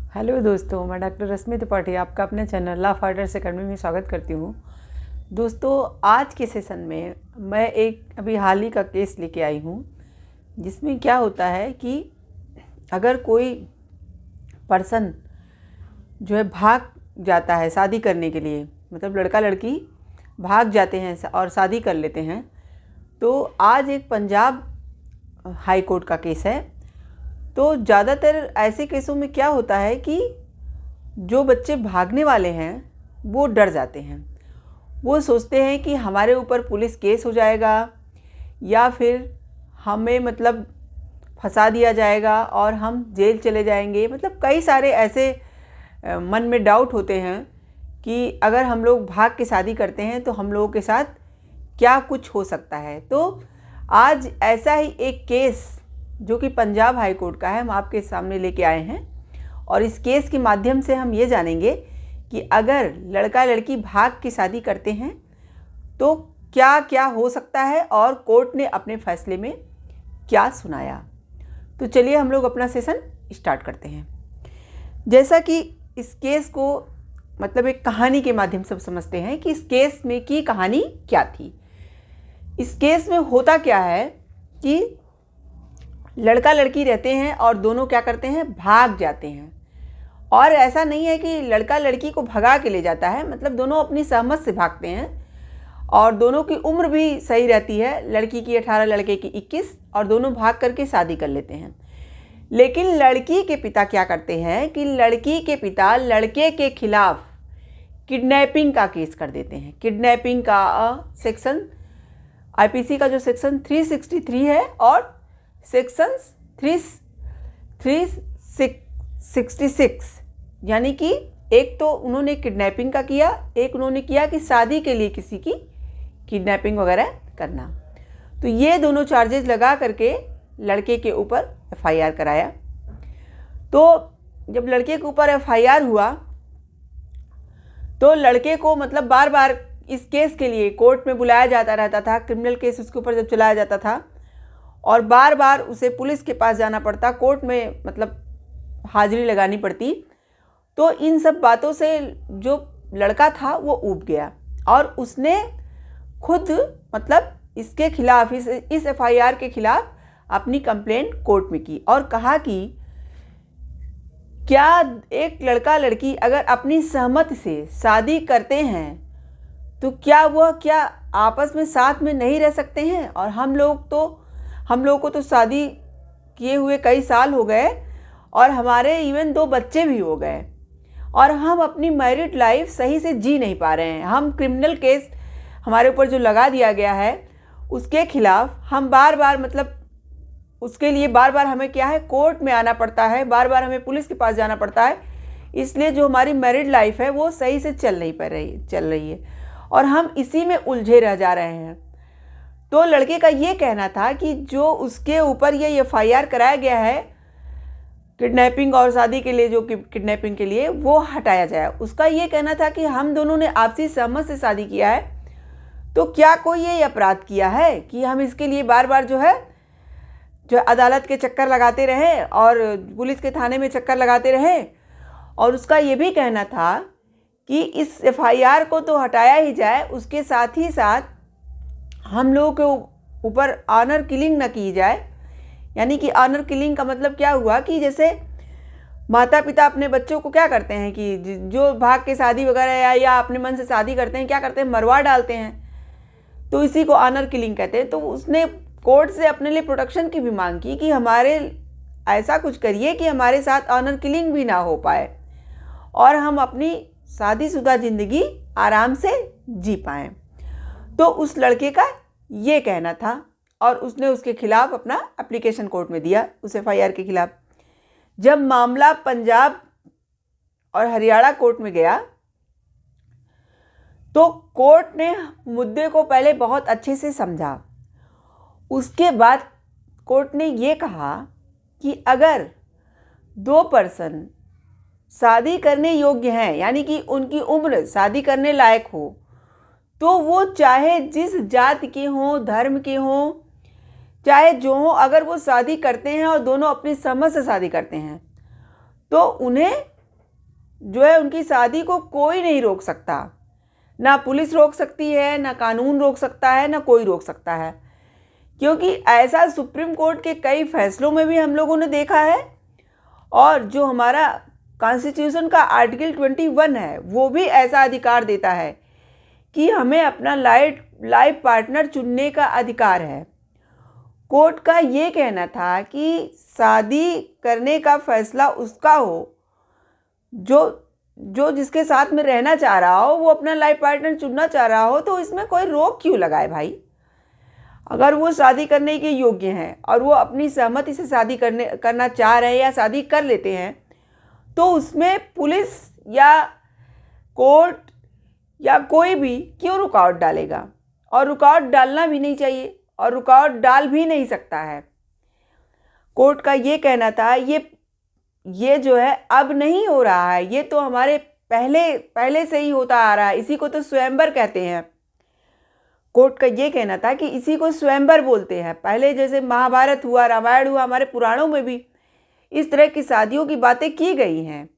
Hello दोस्तों, मैं doctor रश्मि त्रिपाठी आपका अपने चैनल लॉ फाइटर्स अकेडमी में स्वागत करती हूँ। दोस्तों, आज के सेशन में मैं एक अभी हाल ही का केस लेके आई हूँ, जिसमें क्या होता है कि अगर कोई पर्सन जो है भाग जाता है शादी करने के लिए, मतलब लड़का लड़की भाग जाते हैं और शादी कर लेते हैं, तो आज एक पंजाब हाई कोर्ट का केस है। तो ज़्यादातर ऐसे केसों में क्या होता है कि जो बच्चे भागने वाले हैं वो डर जाते हैं। वो सोचते हैं कि हमारे ऊपर पुलिस केस हो जाएगा या फिर हमें मतलब फंसा दिया जाएगा और हम जेल चले जाएंगे। मतलब कई सारे ऐसे मन में डाउट होते हैं कि अगर हम लोग भाग के शादी करते हैं तो हम लोगों के साथ क्या कुछ हो सकता है। तो आज ऐसा ही एक केस जो कि पंजाब हाई कोर्ट का है, हम आपके सामने लेके आए हैं। और इस केस के माध्यम से हम ये जानेंगे कि अगर लड़का लड़की भाग की शादी करते हैं तो क्या क्या हो सकता है और कोर्ट ने अपने फैसले में क्या सुनाया। तो चलिए हम लोग अपना सेशन स्टार्ट करते हैं। जैसा कि इस केस को मतलब एक कहानी के माध्यम से समझते हैं कि इस केस में की कहानी क्या थी। इस केस में होता क्या है कि लड़का लड़की रहते हैं और दोनों क्या करते हैं, भाग जाते हैं। और ऐसा नहीं है कि लड़का लड़की को भगा के ले जाता है, मतलब दोनों अपनी सहमत से भागते हैं और दोनों की उम्र भी सही रहती है, लड़की की 18 लड़के की 21, और दोनों भाग करके शादी कर लेते हैं। लेकिन लड़की के पिता क्या करते हैं कि लड़की के पिता लड़के के खिलाफ किडनैपिंग का केस कर देते हैं। किडनैपिंग का सेक्शन आईपीसी का जो सेक्शन 363 है और सेक्शन 366, यानी कि एक तो उन्होंने किडनैपिंग का किया, एक उन्होंने किया कि शादी के लिए किसी की किडनैपिंग वगैरह करना। तो ये दोनों चार्जेस लगा करके लड़के के ऊपर एफआईआर कराया। तो जब लड़के के ऊपर एफआईआर हुआ तो लड़के को मतलब बार बार इस केस के लिए कोर्ट में बुलाया जाता रहता था। क्रिमिनल केस उसके ऊपर जब चलाया जाता था और बार बार उसे पुलिस के पास जाना पड़ता, कोर्ट में मतलब हाजिरी लगानी पड़ती। तो इन सब बातों से जो लड़का था वो ऊब गया और उसने खुद मतलब इसके खिलाफ इस एफआईआर के खिलाफ अपनी कंप्लेंट कोर्ट में की और कहा कि क्या एक लड़का लड़की अगर अपनी सहमति से शादी करते हैं तो क्या आपस में साथ में नहीं रह सकते हैं। और हम लोगों को तो शादी किए हुए कई साल हो गए और हमारे इवन 2 बच्चे भी हो गए और हम अपनी मैरिड लाइफ सही से जी नहीं पा रहे हैं। हम क्रिमिनल केस हमारे ऊपर जो लगा दिया गया है उसके खिलाफ हम बार बार मतलब उसके लिए बार बार हमें क्या है, कोर्ट में आना पड़ता है, बार बार हमें पुलिस के पास जाना पड़ता है। इसलिए जो हमारी मैरिड लाइफ है वो सही से चल रही है और हम इसी में उलझे रह जा रहे हैं। तो लड़के का ये कहना था कि जो उसके ऊपर ये एफआईआर कराया गया है किडनैपिंग और शादी के लिए, जो किडनैपिंग के लिए, वो हटाया जाए। उसका ये कहना था कि हम दोनों ने आपसी सहमति से शादी किया है, तो क्या कोई ये अपराध किया है कि हम इसके लिए बार बार जो अदालत के चक्कर लगाते रहे और पुलिस के थाने में चक्कर लगाते रहे। और उसका ये भी कहना था कि इस एफआईआर को तो हटाया ही जाए, उसके साथ ही साथ हम लोगों के ऊपर ऑनर किलिंग न की जाए। यानी कि ऑनर किलिंग का मतलब क्या हुआ कि जैसे माता पिता अपने बच्चों को क्या करते हैं कि जो भाग के शादी वगैरह या अपने मन से शादी करते हैं, क्या करते हैं, मरवा डालते हैं। तो इसी को ऑनर किलिंग कहते हैं। तो उसने कोर्ट से अपने लिए प्रोटेक्शन की भी मांग की कि हमारे ऐसा कुछ करिए कि हमारे साथ ऑनर किलिंग भी ना हो पाए और हम अपनी शादीशुदा ज़िंदगी आराम से जी पाएँ। तो उस लड़के का ये कहना था और उसने उसके खिलाफ अपना एप्लीकेशन कोर्ट में दिया उस एफआईआर के खिलाफ। जब मामला पंजाब और हरियाणा कोर्ट में गया तो कोर्ट ने मुद्दे को पहले बहुत अच्छे से समझा। उसके बाद कोर्ट ने ये कहा कि अगर 2 पर्सन शादी करने योग्य हैं, यानी कि उनकी उम्र शादी करने लायक हो, तो वो चाहे जिस जाति के हों, धर्म के हों, चाहे जो हों, अगर वो शादी करते हैं और दोनों अपनी समझ से शादी करते हैं तो उन्हें जो है उनकी शादी को कोई नहीं रोक सकता। ना पुलिस रोक सकती है, ना कानून रोक सकता है, ना कोई रोक सकता है। क्योंकि ऐसा सुप्रीम कोर्ट के कई फैसलों में भी हम लोगों ने देखा है, और जो हमारा कॉन्स्टिट्यूशन का आर्टिकल 21 है वो भी ऐसा अधिकार देता है कि हमें अपना लाइफ पार्टनर चुनने का अधिकार है। कोर्ट का ये कहना था कि शादी करने का फैसला उसका हो जो जिसके साथ में रहना चाह रहा हो, वो अपना लाइफ पार्टनर चुनना चाह रहा हो, तो इसमें कोई रोक क्यों लगाए भाई। अगर वो शादी करने के योग्य हैं और वो अपनी सहमति से शादी करना चाह रहे हैं या शादी कर लेते हैं, तो उसमें पुलिस या कोर्ट या कोई भी क्यों रुकावट डालेगा। और रुकावट डालना भी नहीं चाहिए, और रुकावट डाल भी नहीं सकता है। कोर्ट का ये कहना था ये जो है अब नहीं हो रहा है, ये तो हमारे पहले से ही होता आ रहा है, इसी को तो स्वयंवर कहते हैं। कोर्ट का ये कहना था कि इसी को स्वयंवर बोलते हैं। पहले जैसे महाभारत हुआ, रामायण हुआ, हमारे पुराणों में भी इस तरह की शादियों की बातें की गई हैं।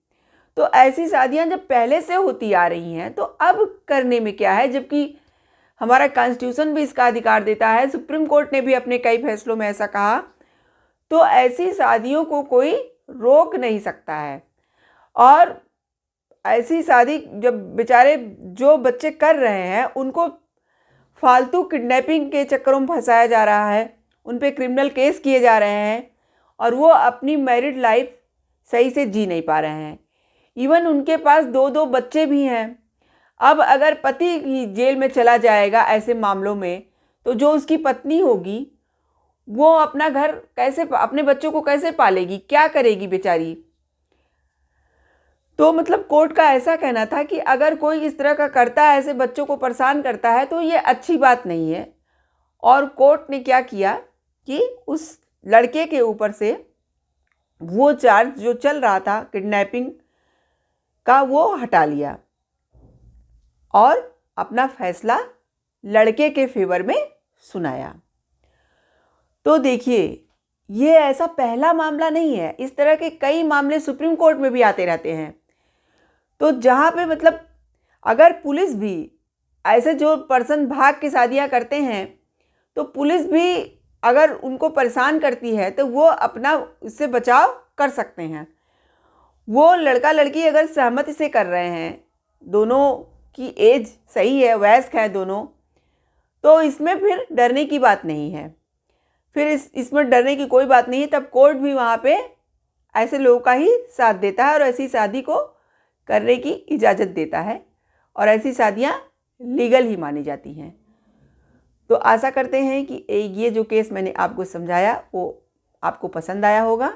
तो ऐसी शादियां जब पहले से होती आ रही हैं तो अब करने में क्या है, जबकि हमारा कॉन्स्टिट्यूशन भी इसका अधिकार देता है, सुप्रीम कोर्ट ने भी अपने कई फैसलों में ऐसा कहा। तो ऐसी शादियों को कोई रोक नहीं सकता है। और ऐसी शादी जब बेचारे जो बच्चे कर रहे हैं उनको फालतू किडनैपिंग के चक्करों में फंसाया जा रहा है, उन पे क्रिमिनल केस किए जा रहे हैं, और वो अपनी मैरिड लाइफ सही से जी नहीं पा रहे हैं। इवन उनके पास 2-2 बच्चे भी हैं। अब अगर पति ही जेल में चला जाएगा ऐसे मामलों में, तो जो उसकी पत्नी होगी वो अपना घर कैसे, अपने बच्चों को कैसे पालेगी, क्या करेगी बेचारी। तो मतलब कोर्ट का ऐसा कहना था कि अगर कोई इस तरह का करता है, ऐसे बच्चों को परेशान करता है, तो ये अच्छी बात नहीं है। और कोर्ट ने क्या किया कि उस लड़के के ऊपर से वो चार्ज जो चल रहा था किडनैपिंग का, वो हटा लिया और अपना फैसला लड़के के फेवर में सुनाया। तो देखिए, ये ऐसा पहला मामला नहीं है, इस तरह के कई मामले सुप्रीम कोर्ट में भी आते रहते हैं। तो जहाँ पे मतलब अगर पुलिस भी ऐसे जो पर्सन भाग के शादियाँ करते हैं, तो पुलिस भी अगर उनको परेशान करती है तो वो अपना इससे बचाव कर सकते हैं। वो लड़का लड़की अगर सहमति से कर रहे हैं, दोनों की एज सही है, वयस्क है दोनों, तो इसमें फिर डरने की बात नहीं है। फिर इसमें डरने की कोई बात नहीं है। तब कोर्ट भी वहाँ पे ऐसे लोगों का ही साथ देता है और ऐसी शादी को करने की इजाज़त देता है, और ऐसी शादियाँ लीगल ही मानी जाती हैं। तो आशा करते हैं कि ये जो केस मैंने आपको समझाया वो आपको पसंद आया होगा।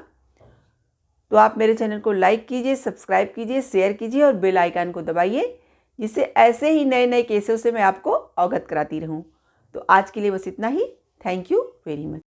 तो आप मेरे चैनल को लाइक कीजिए, सब्सक्राइब कीजिए, शेयर कीजिए और बेल आइकन को दबाइए, जिससे ऐसे ही नए नए केसों से मैं आपको अवगत कराती रहूं। तो आज के लिए बस इतना ही। Thank you very much.